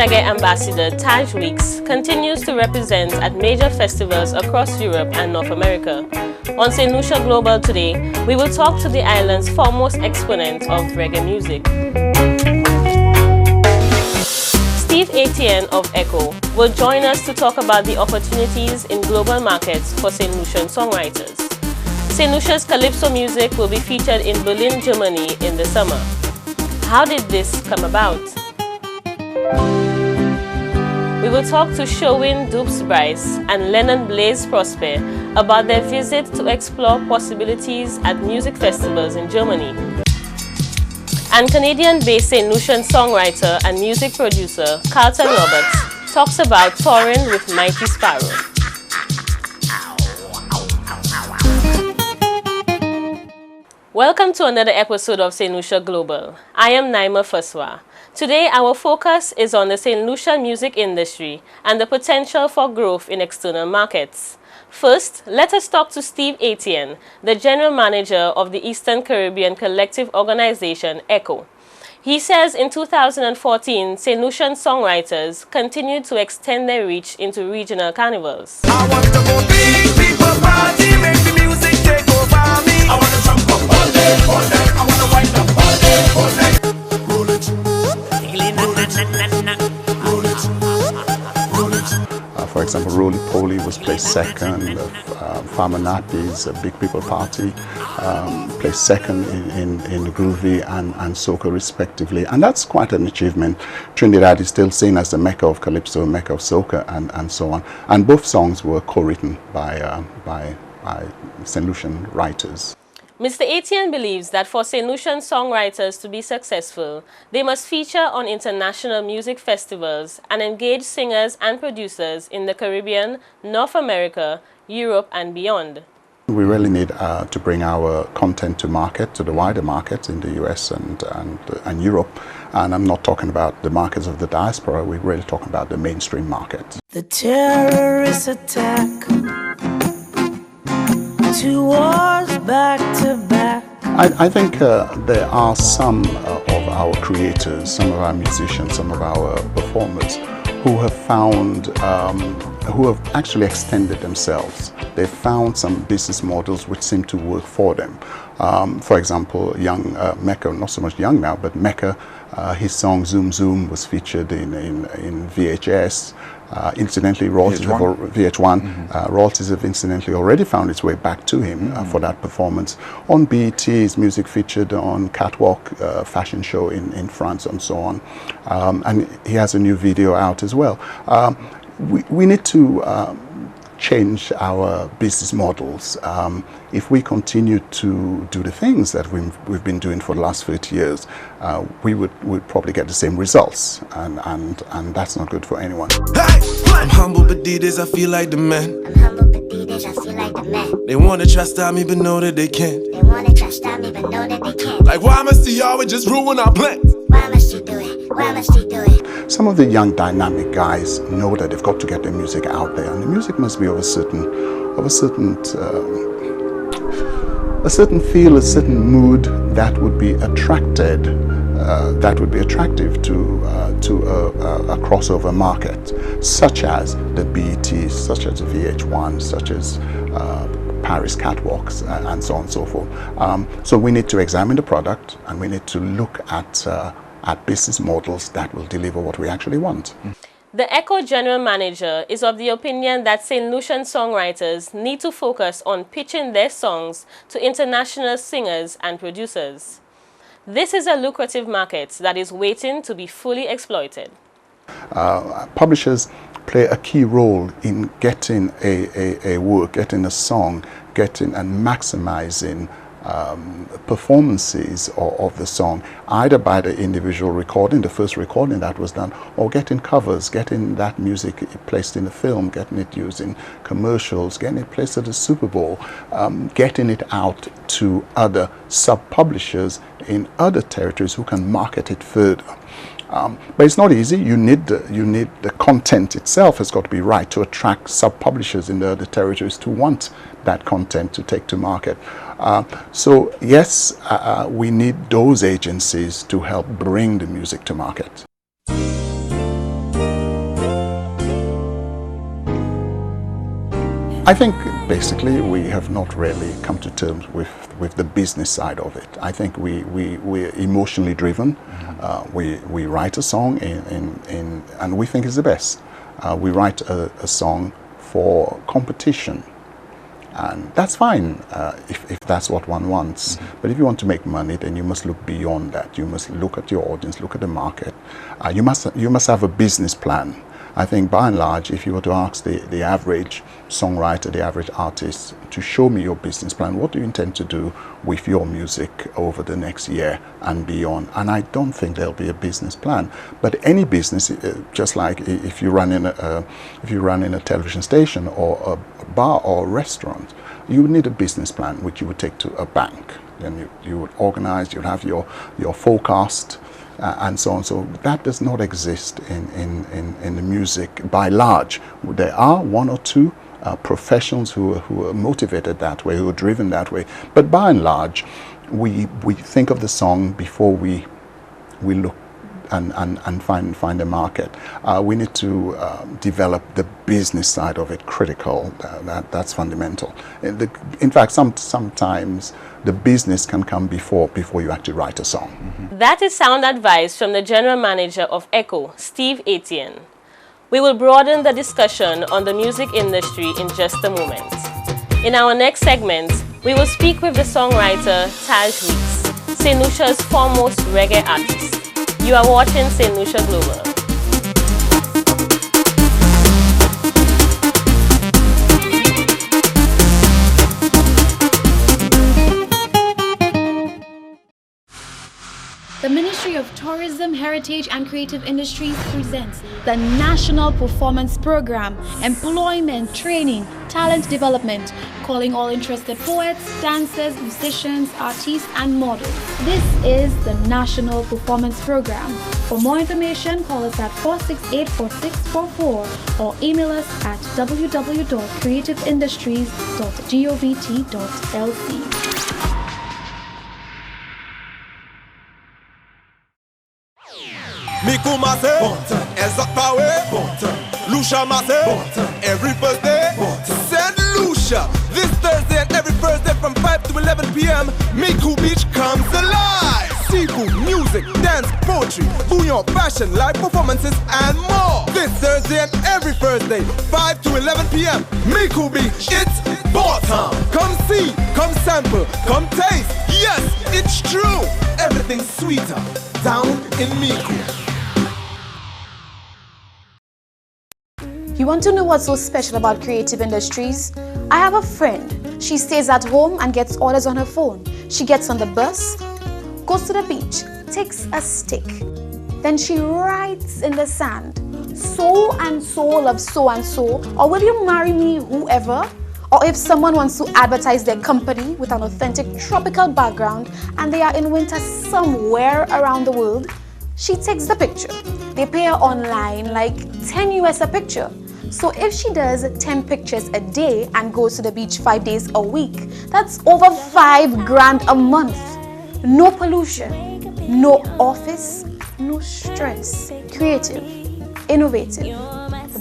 reggae ambassador Taj Weekes continues to represent at major festivals across Europe and North America. On St. Lucia Global today, we will talk to the island's foremost exponent of reggae music. Steve Etienne of Echo will join us to talk about the opportunities in global markets for St. Lucian songwriters. St. Lucia's calypso music will be featured in Berlin, Germany in the summer. How did this come about? We will talk to Sherwin Dupes Brice and Lennon Prospere about their visit to explore possibilities at music festivals in Germany. And Canadian-based St. Lucian songwriter and music producer Carlton Roberts talks about touring with Mighty Sparrow. Welcome to another episode of St. Lucia Global. I am Naima Faswa. Today, our focus is on the St. Lucia music industry and the potential for growth in external markets. First, let us talk to Steve Etienne, the general manager of the Eastern Caribbean collective organization ECHO. He says in 2014, St. Lucian songwriters continued to extend their reach into regional carnivals. I want to go big people party, make the music take over me. I want to jump up all day, I want to wind up all day, roll it, roll it, roll it. For example, Roly Poly was placed second. Farmer Nappies, Big People Party, placed second in Groovy and Soca respectively, and that's quite an achievement. Trinidad is still seen as the Mecca of Calypso, Mecca of Soca, and so on. And both songs were co-written by St. Lucian writers. Mr. Etienne believes that for St. Lucian songwriters to be successful, they must feature on international music festivals and engage singers and producers in the Caribbean, North America, Europe, and beyond. We really need to bring our content to market, to the wider market in the US and Europe. And I'm not talking about the markets of the diaspora, we're really talking about the mainstream market. The terrorist attack, 2 wars back to back. I think there are some of our creators, some of our musicians, some of our performers who have found, who have actually extended themselves. They've found some business models which seem to work for them. For example, young Mecca, not so much young now, but Mecca, his song Zoom Zoom was featured in VHS. Incidentally, royalties royalties have incidentally already found its way back to him for that performance. On BET, his music featured on Catwalk fashion show in France and so on. And he has a new video out as well. We need to change our business models. If we continue to do the things that we've been doing for the last 30 years, we'd probably get the same results, and that's not good for anyone. Hey, I'm humble but these days I feel like the man. I'm humble but these days I feel like the man. They wanna try stop me but know that they can't. They wanna try stop me but know that they can't. Like why must he always just ruin our plans? Why must he do it? Why must he do it? Some of the young dynamic guys know that they've got to get their music out there, and the music must be of a certain feel, a certain mood that would be attractive to a crossover market, such as the BET, such as the VH1, such as Paris catwalks, and so on and so forth. So we need to examine the product, and we need to look at business models that will deliver what we actually want. The ECHO general manager is of the opinion that St. Lucian songwriters need to focus on pitching their songs to international singers and producers. This is a lucrative market that is waiting to be fully exploited. Publishers play a key role in getting a work, getting a song, getting and maximizing performances of the song, either by the individual recording, the first recording that was done, or getting covers, getting that music placed in a film, getting it used in commercials, getting it placed at the Super Bowl, getting it out to other sub-publishers in other territories who can market it further. But it's not easy. You need the content itself has got to be right to attract sub-publishers in the other territories to want that content to take to market. So yes, we need those agencies to help bring the music to market. I think basically we have not really come to terms with the business side of it. I think we're emotionally driven. We write a song and we think it's the best. We write a song for competition. And that's fine if that's what one wants. But if you want to make money, then you must look beyond that. You must look at your audience, look at the market. You must have a business plan. I think by and large, if you were to ask the average songwriter, the average artist, to show me your business plan, what do you intend to do with your music over the next year and beyond? And I don't think there'll be a business plan. But any business, just like if you run in a television station or a bar or a restaurant, you would need a business plan which you would take to a bank. Then you would organize, you'd have your forecast, and so on. So that does not exist in the music by large. There are one or two professionals who are motivated that way, who are driven that way. But by and large, we think of the song before we look and find a market. We need to develop the business side of it, critical. That's fundamental. In fact, sometimes the business can come before you actually write a song. That is sound advice from the general manager of Echo, Steve Etienne. We will broaden the discussion on the music industry in just a moment. In our next segment, we will speak with the songwriter Taj Weekes, St. Lucia's foremost reggae artist. You are watching St. Lucia Global. The Ministry of Tourism, Heritage and Creative Industries presents the National Performance Program, Employment, Training, Talent Development, calling all interested poets, dancers, musicians, artists and models. This is the National Performance Program. For more information, call us at 468-4644 or email us at www.creativeindustries.govt.lc. Miku Mase, Ezak Pawe, Lucia Mase, every Thursday, St. Lucia. This Thursday and every Thursday from 5 to 11 p.m., Miku Beach comes alive. Seafood, music, dance, poetry, bouillon, fashion, live performances, and more. This Thursday and every Thursday, 5 to 11 p.m., Miku Beach. It's bottom. Come see, come sample, come taste. Yes, it's true. Everything's sweeter down in Miku. You want to know what's so special about creative industries? I have a friend. She stays at home and gets orders on her phone. She gets on the bus, goes to the beach, takes a stick. Then she writes in the sand, so and so loves so and so, or will you marry me, whoever? Or if someone wants to advertise their company with an authentic tropical background and they are in winter somewhere around the world, she takes the picture. They pay her online like 10 US a picture. So if she does 10 pictures a day and goes to the beach 5 days a week, that's over $5,000 a month. No pollution, no office, no stress. Creative, innovative.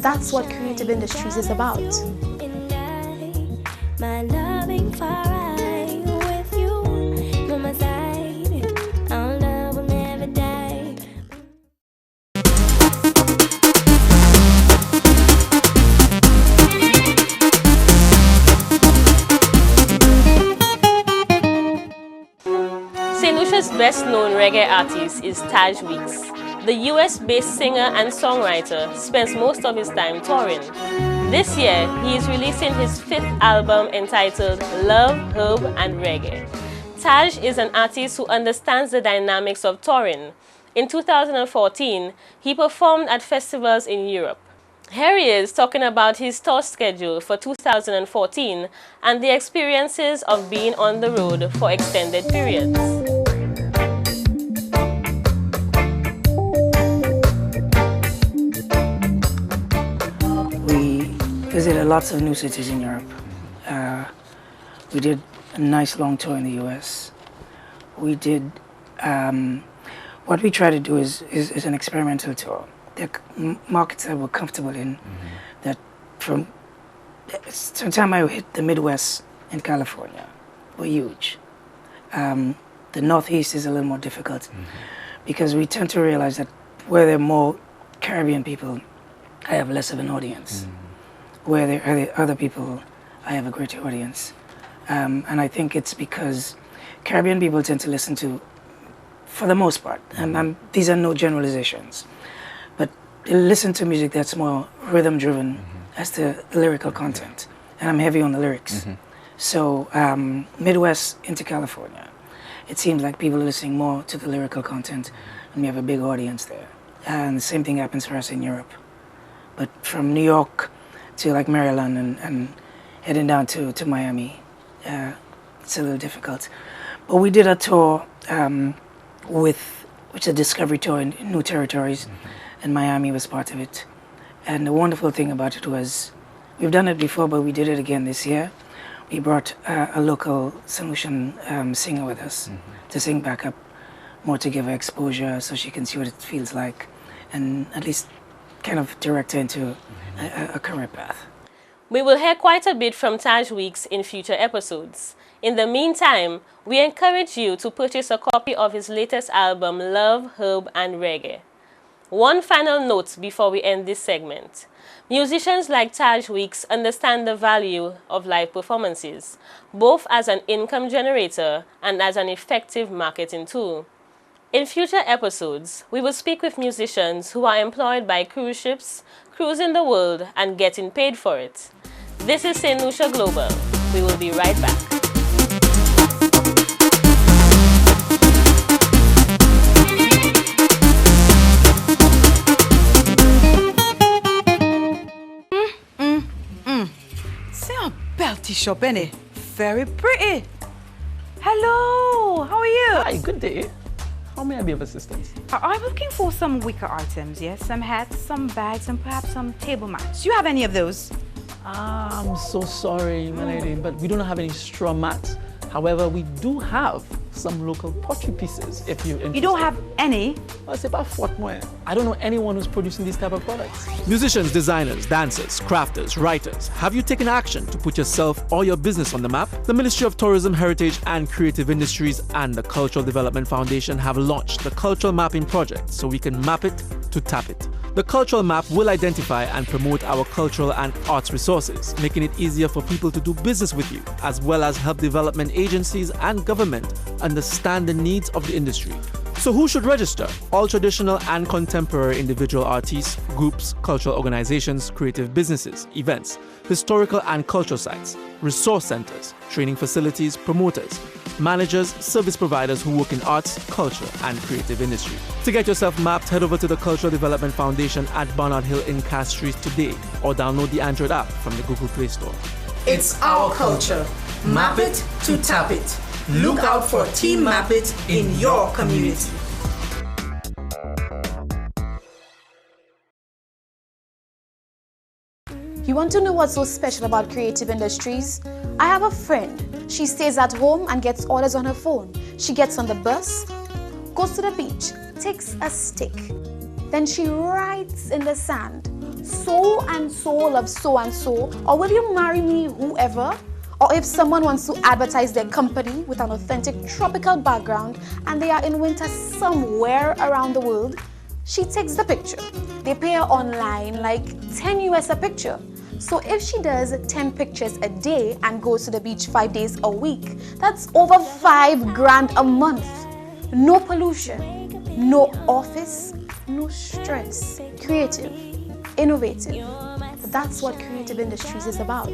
That's what creative industries is about. My loving far away with you by my side. Our love will never die. St. Lucia's best-known reggae artist is Taj Weekes. The US-based singer and songwriter spends most of his time touring. This year, he is releasing his 5th album entitled Love, Herb and Reggae. Taj is an artist who understands the dynamics of touring. In 2014, he performed at festivals in Europe. Here he is talking about his tour schedule for 2014 and the experiences of being on the road for extended periods. Visited lots of new cities in Europe. We did a nice long tour in the US. We did, what we try to do is an experimental tour. The markets that we're comfortable in, that from sometime I hit the Midwest in California were huge. The Northeast is a little more difficult because we tend to realize that where there are more Caribbean people, I have less of an audience. Where there are other people, I have a greater audience. And I think it's because Caribbean people tend to listen to, for the most part, and these are no generalizations, but they listen to music that's more rhythm-driven as to the lyrical content. And I'm heavy on the lyrics. So Midwest into California, it seems like people are listening more to the lyrical content, and we have a big audience there. And the same thing happens for us in Europe. But from New York to like Maryland and heading down to Miami, it's a little difficult. But we did a tour which is a discovery tour in new territories, and Miami was part of it. And the wonderful thing about it was, we've done it before, but we did it again this year. We brought a local Lucian singer with us to sing backup, more to give her exposure so she can see what it feels like, and at least kind of direct her into a career path. We will hear quite a bit from Taj Weekes in future episodes. In the meantime, we encourage you to purchase a copy of his latest album, Love, Herb and Reggae. One final note before we end this segment. Musicians like Taj Weekes understand the value of live performances, both as an income generator and as an effective marketing tool. In future episodes, we will speak with musicians who are employed by cruise ships, cruising the world, and getting paid for it. This is St. Lucia Global. We will be right back. C'est un bel t-shirt, Benny. Very pretty. Hello, how are you? Hi, good day. How may I be of assistance? I'm looking for some wicker items, yes? Some hats, some bags, and perhaps some table mats. Do you have any of those? I'm so sorry, my lady, but we don't have any straw mats. However, we do have some local pottery pieces, if you're interested. You don't have any? Well, c'est pas faute moi. I don't know anyone who's producing these type of products. Musicians, designers, dancers, crafters, writers, have you taken action to put yourself or your business on the map? The Ministry of Tourism, Heritage and Creative Industries and the Cultural Development Foundation have launched the Cultural Mapping Project so we can map it to tap it. The Cultural Map will identify and promote our cultural and arts resources, making it easier for people to do business with you, as well as help development agencies and government understand the needs of the industry. So who should register? All traditional and contemporary individual artists, groups, cultural organizations, creative businesses, events, historical and cultural sites, resource centers, training facilities, promoters, managers, service providers who work in arts, culture, and creative industry. To get yourself mapped, head over to the Cultural Development Foundation at Barnard Hill in Cass Street today, or download the Android app from the Google Play Store. It's our culture. Map it to tap it. Look out for Team Map It in your community. You want to know what's so special about creative industries? I have a friend. She stays at home and gets orders on her phone. She gets on the bus, goes to the beach, takes a stick. Then she writes in the sand, so and so loves so and so, or will you marry me, whoever? Or if someone wants to advertise their company with an authentic tropical background and they are in winter somewhere around the world, she takes the picture. They pay her online like 10 US a picture. So if she does 10 pictures a day and goes to the beach 5 days a week, that's over $5,000 a month. No pollution, no office, no stress. Creative, innovative. That's what creative industries is about.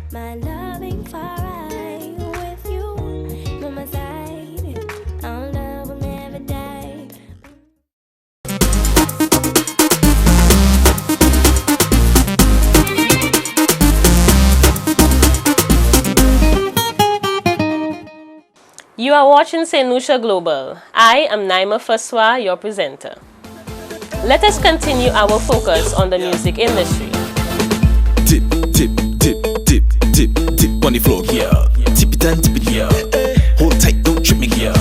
My loving far right with you by my side. Our love will never die. You are watching St. Lucia Global. I am Naima Faswa, your presenter. Let us continue our focus on the music industry. Tip, tip, tip, tip, tip, tip on the floor, yeah. Tip it and tip it, yeah. Hold tight, don't trip me, yeah.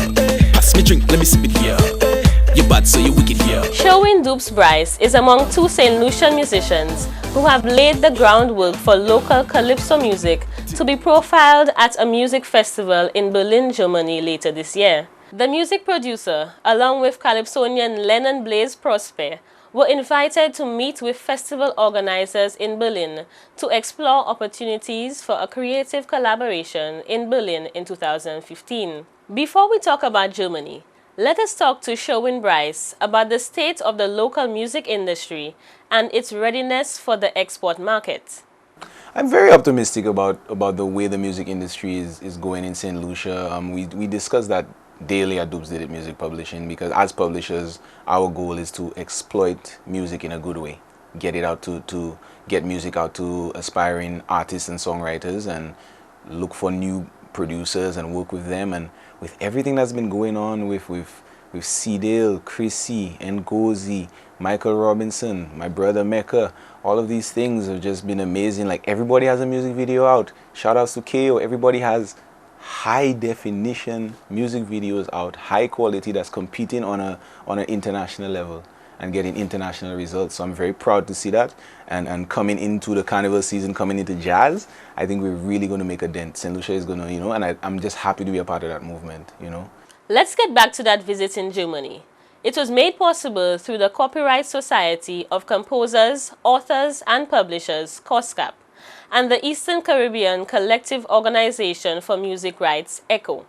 Pass me drink, let me sip it, yeah. You're bad, so you're wicked, yeah. Sherwin Dupes Brice is among two St. Lucian musicians who have laid the groundwork for local calypso music to be profiled at a music festival in Berlin, Germany later this year. The music producer, along with calypsonian Lennon Prospere, were invited to meet with festival organizers in Berlin to explore opportunities for a creative collaboration in Berlin in 2015. Before we talk about Germany, let us talk to Sherwin Brice about the state of the local music industry and its readiness for the export market. I'm very optimistic about the way the music industry is going in St. Lucia. We discussed that daily at Dupes Music Publishing, because as publishers, our goal is to exploit music in a good way, get it out to get music out to aspiring artists and songwriters, and look for new producers and work with them. And with everything that's been going on with C-Dale, Chrissy, Ngozi, Michael Robinson, my brother Mecca, all of these things have just been amazing. Like, everybody has a music video out. Shout outs to KO. Everybody has high definition music videos out, high quality, that's competing on an international level and getting international results. So I'm very proud to see that. And coming into the carnival season, coming into jazz, I think we're really going to make a dent. St. Lucia is going to, and I'm just happy to be a part of that movement, Let's get back to that visit in Germany. It was made possible through the Copyright Society of Composers, Authors and Publishers, COSCAP, and the Eastern Caribbean Collective Organization for Music Rights, ECHO.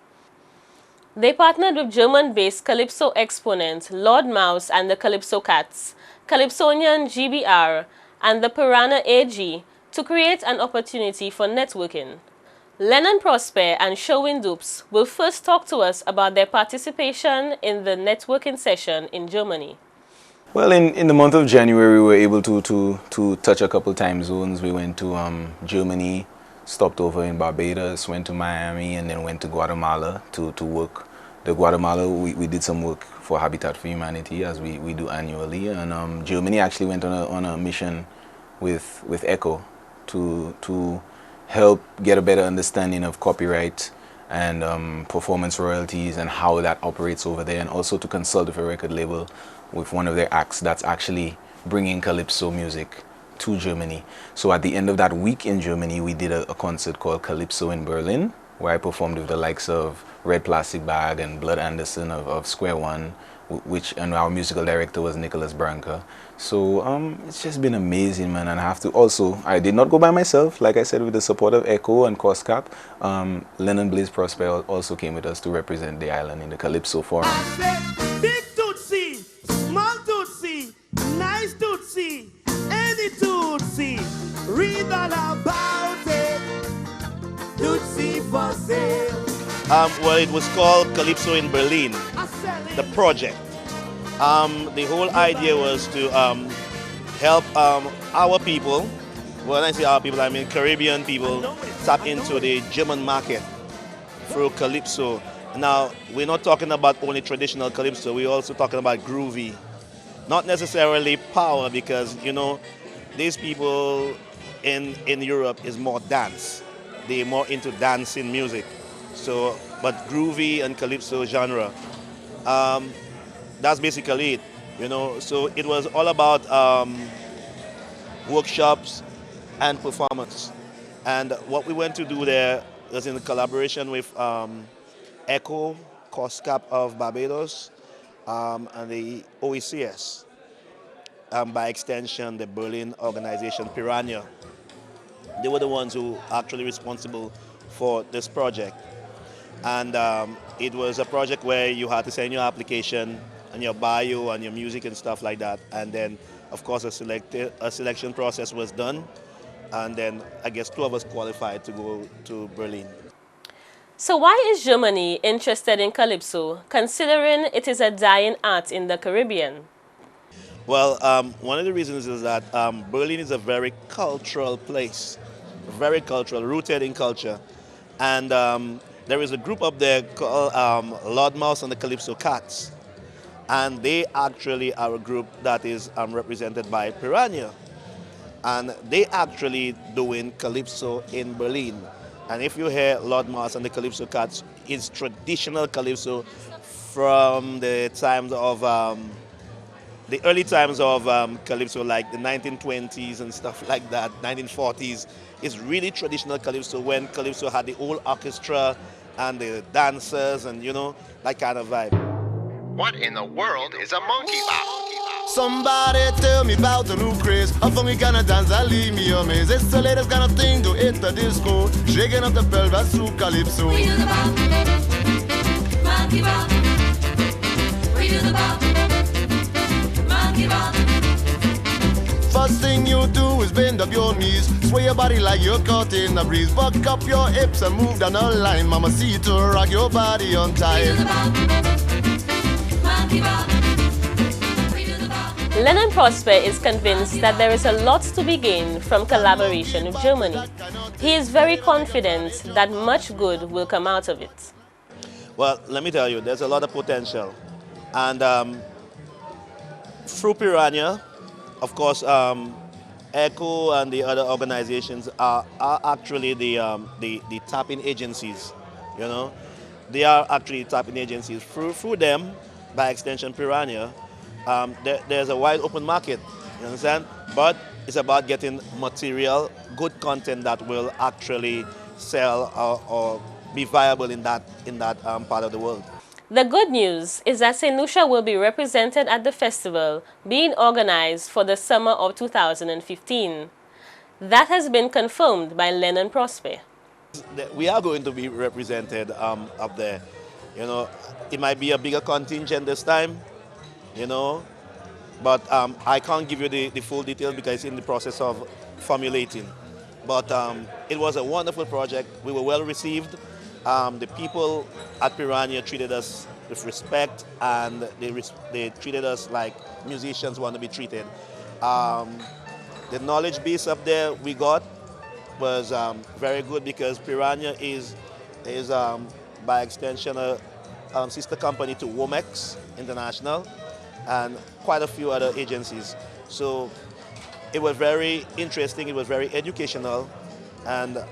They partnered with German-based Calypso exponent Lord Mouse and the Calypso Cats, Calypsonian GBR, and the Piranha AG to create an opportunity for networking. Lennon Prospere and Sherwin Dupes will first talk to us about their participation in the networking session in Germany. Well, in the month of January, we were able to touch a couple time zones. We went to Germany, stopped over in Barbados, went to Miami, and then went to Guatemala to work. The Guatemala, we did some work for Habitat for Humanity, as we do annually. And Germany actually went on a mission with ECHO to help get a better understanding of copyright and performance royalties and how that operates over there, and also to consult with a record label with one of their acts that's actually bringing calypso music to Germany. So at the end of that week in Germany, we did a concert called Calypso in Berlin, where I performed with the likes of Red Plastic Bag and Blood Anderson of Square One, and our musical director was Nicholas Branca. So it's just been amazing, man. And I did not go by myself. Like I said, with the support of ECHO and COSCAP, Lennon Prospere also came with us to represent the island in the Calypso Forum. Big Tootsie, small Tootsie, nice Tootsie, any Tootsie, read all about it. Tootsie for sale. Well, it was called Calypso in Berlin, the project. The whole idea was to help our people, when I say our people, I mean Caribbean people, tap into the German market through Calypso. Now, we're not talking about only traditional Calypso, we're also talking about groovy. Not necessarily power, because, these people in Europe is more dance. They're more into dancing music. So, but groovy and Calypso genre, that's basically it, So it was all about workshops and performance. And what we went to do there was in collaboration with ECHO, COSCAP of Barbados, and the OECS. By extension, the Berlin organization Piranha. They were the ones who actually responsible for this project. And it was a project where you had to send your application and your bio and your music and stuff like that. And then, of course, a selection process was done. And then I guess 2 of us qualified to go to Berlin. So why is Germany interested in Calypso, considering it is a dying art in the Caribbean? Well, one of the reasons is that Berlin is a very cultural place, very cultural, rooted in culture. And there is a group up there called Lord Mouse and the Calypso Cats. And they actually are a group that is represented by Piranha. And they actually doing Calypso in Berlin. And if you hear Lord Mouse and the Calypso Cats, it's traditional Calypso from the times of the early times of calypso, like the 1920s and stuff like that, 1940s, is really traditional calypso, when calypso had the old orchestra and the dancers and, you know, that kind of vibe. What in the world is a monkey bop? Somebody tell me about the new craze. A funky kind of dance that leave me amazed. It's the latest kind of thing to hit the disco, shaking up the pelvis through calypso. We do the bop, monkey bop. We do the bop, monkey bop. First thing you do is bend up your knees, sway your body like you're caught in a breeze. Buck up your hips and move down the line. Mama, see you to rock your body on time. We do the bop, monkey bop. Lennon Prospere is convinced that there is a lot to be gained from collaboration with Germany. He is very confident that much good will come out of it. Well, let me tell you, there's a lot of potential. And through Piranha, of course, ECHO and the other organizations are actually the tapping agencies, you know. They are actually tapping agencies. Through them, by extension Piranha, there's a wide open market, you understand? But it's about getting material, good content that will actually sell or be viable in that part of the world. The good news is that St. Lucia will be represented at the festival being organized for the summer of 2015. That has been confirmed by Lennon Prospere. We are going to be represented up there. You know, it might be a bigger contingent this time, you know, but I can't give you the full details because it's in the process of formulating. But it was a wonderful project. We were well received. The people at Piranha treated us with respect, and they treated us like musicians want to be treated. The knowledge base up there we got was very good, because Piranha is by extension a sister company to Womex International and quite a few other agencies. So it was very interesting, it was very educational, and it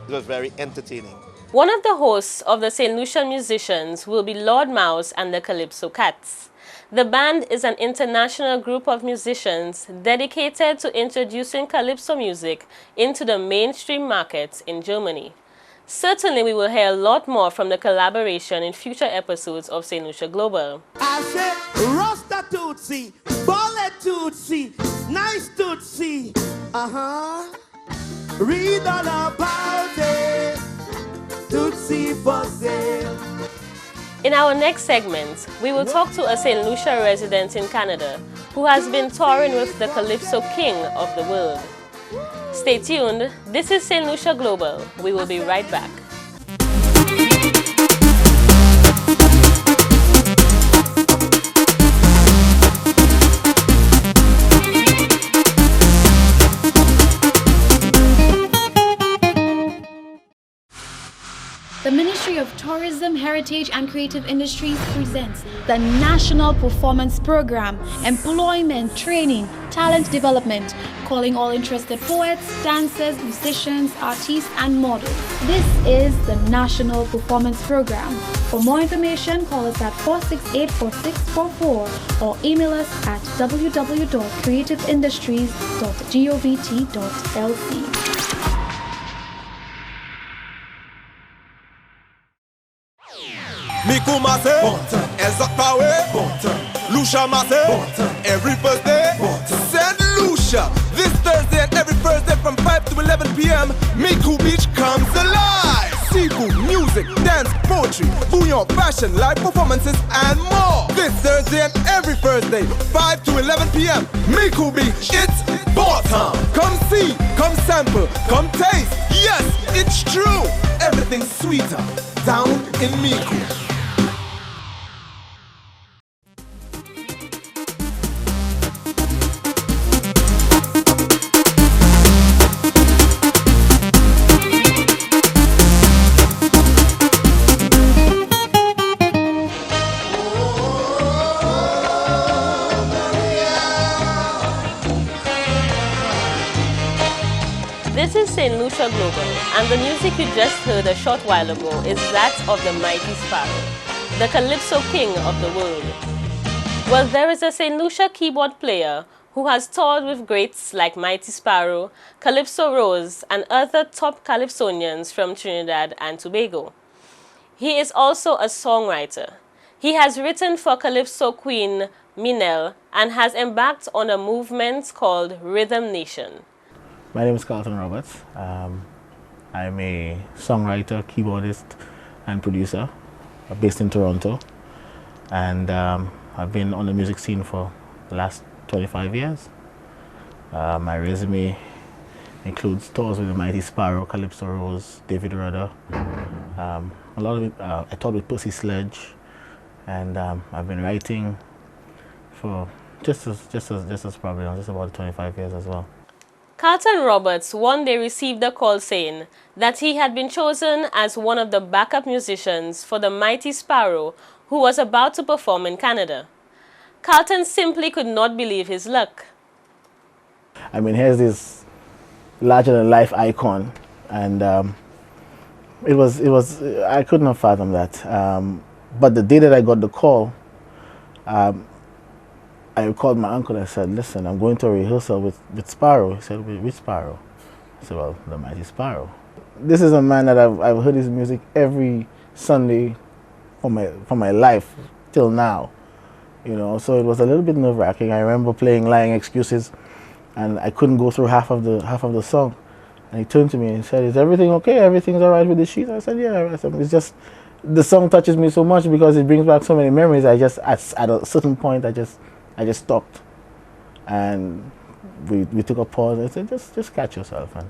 was very entertaining. One of the hosts of the St. Lucian musicians will be Lord Mouse and the Calypso Cats. The band is an international group of musicians dedicated to introducing calypso music into the mainstream markets in Germany. Certainly we will hear a lot more from the collaboration in future episodes of St. Lucia Global. I said Rasta Tootsie, Ballet Tootsie, Nice Tootsie, read all about it. In our next segment, we will talk to a St. Lucia resident in Canada who has been touring with the Calypso King of the world. Stay tuned. This is St. Lucia Global. We will be right back. The Ministry of Tourism, Heritage and Creative Industries presents the National Performance Program, Employment, Training, Talent Development, calling all interested poets, dancers, musicians, artists and models. This is the National Performance Program. For more information, call us at 468-4644 or email us at www.creativeindustries.govt.lc. Miku Masse, Elzak Power, Lucia Masse, every Thursday, St. Lucia. This Thursday and every Thursday from 5 to 11 p.m., Miku Beach comes alive. Seafood, music, dance, poetry, bouillon, fashion, live performances, and more. This Thursday and every Thursday, 5 to 11 p.m., Miku Beach. It's bottom. Come see, come sample, come taste. Yes, it's true. Everything's sweeter down in Miku. This is St. Lucia Global, and the music you just heard a short while ago is that of the Mighty Sparrow, the Calypso King of the world. Well, there is a St. Lucia keyboard player who has toured with greats like Mighty Sparrow, Calypso Rose, and other top calypsonians from Trinidad and Tobago. He is also a songwriter. He has written for Calypso queen Minel and has embarked on a movement called Rhythm Nation. My name is Carlton Roberts. I'm a songwriter, keyboardist, and producer based in Toronto. And I've been on the music scene for the last 25 years. My resume includes tours with the Mighty Sparrow, Calypso Rose, David Rudder. A lot of it, I toured with Pussy Sledge, and I've been writing for just about 25 years as well. Carlton Roberts one day received a call saying that he had been chosen as one of the backup musicians for the Mighty Sparrow, who was about to perform in Canada. Carlton simply could not believe his luck. I mean, here's this larger-than-life icon, and I couldn't have fathomed that. But the day that I got the call, I called my uncle. I said, listen, I'm going to a rehearsal with Sparrow. He said, which Sparrow? I said, well, the Mighty Sparrow. This is a man that I've heard his music every Sunday for my life till now. You know, so it was a little bit nerve-wracking. I remember playing Lying Excuses, and I couldn't go through half of the song. And he turned to me and said, is everything okay? Everything's all right with the sheet? I said, yeah. I said, it's just, the song touches me so much because it brings back so many memories. At a certain point, I just stopped, and we took a pause. I said, just catch yourself, and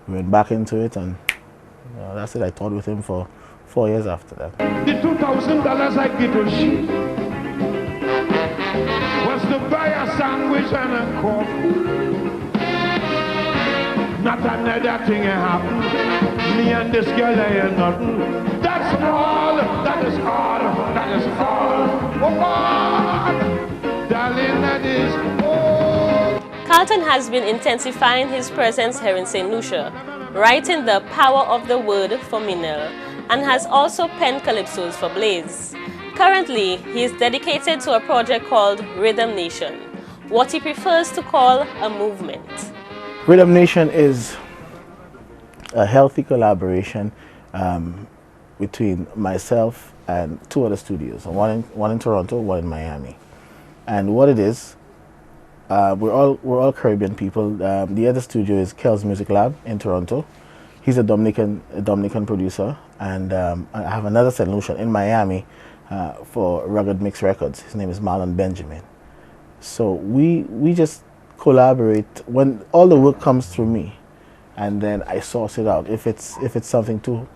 we went back into it, and that's it. I toured with him for 4 years after that. The $2,000 I get to she was to buy a sandwich and a coffee. Not another thing happened. Me and this girl ain't nothing. That's all. That is all. That is all. Oh, God. Darling, that is all. Carlton has been intensifying his presence here in St. Lucia, writing The Power of the Word for Minel, and has also penned calypsos for Blaze. Currently, he is dedicated to a project called Rhythm Nation, what he prefers to call a movement. Rhythm Nation is a healthy collaboration between myself and 2 other studios, one in Toronto, one in Miami. And what it is, we're all Caribbean people. The other studio is Kel's Music Lab in Toronto. He's a Dominican producer, and I have another St. Lucian in Miami for Rugged Mix Records. His name is Marlon Benjamin. So we just collaborate when all the work comes through me, and then I source it out. If it's something too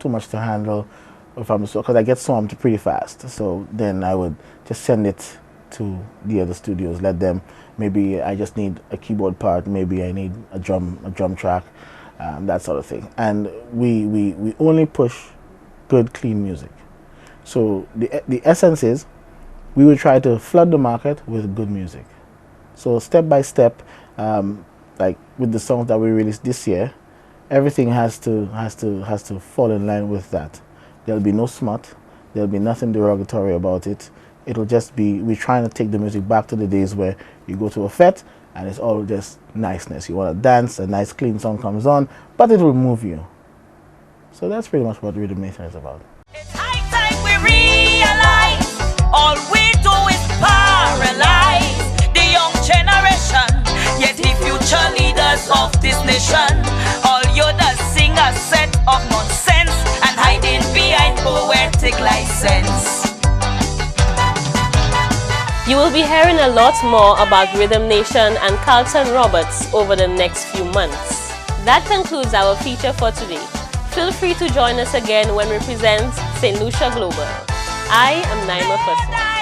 much to handle, because I get swamped pretty fast, so then I would just send it to the other studios. Let them, maybe I just need a keyboard part, maybe I need a drum track, that sort of thing. And we only push good, clean music. So the essence is, we will try to flood the market with good music. So step by step, like with the songs that we released this year, everything has to fall in line with that. There'll be no smut. There'll be nothing derogatory about it. It'll just be, we're trying to take the music back to the days where you go to a fete and it's all just niceness. You want to dance, a nice clean song comes on, but it will move you. So that's pretty much what Rhythm Nation is about. It's high time we realize all we do is paralyze the young generation. Yet the future leaders of this nation, all you does sing a set of nonsense and hiding behind poetic license. You will be hearing a lot more about Rhythm Nation and Carlton Roberts over the next few months. That concludes our feature for today. Feel free to join us again when we present St. Lucia Global. I am Naima Faswa.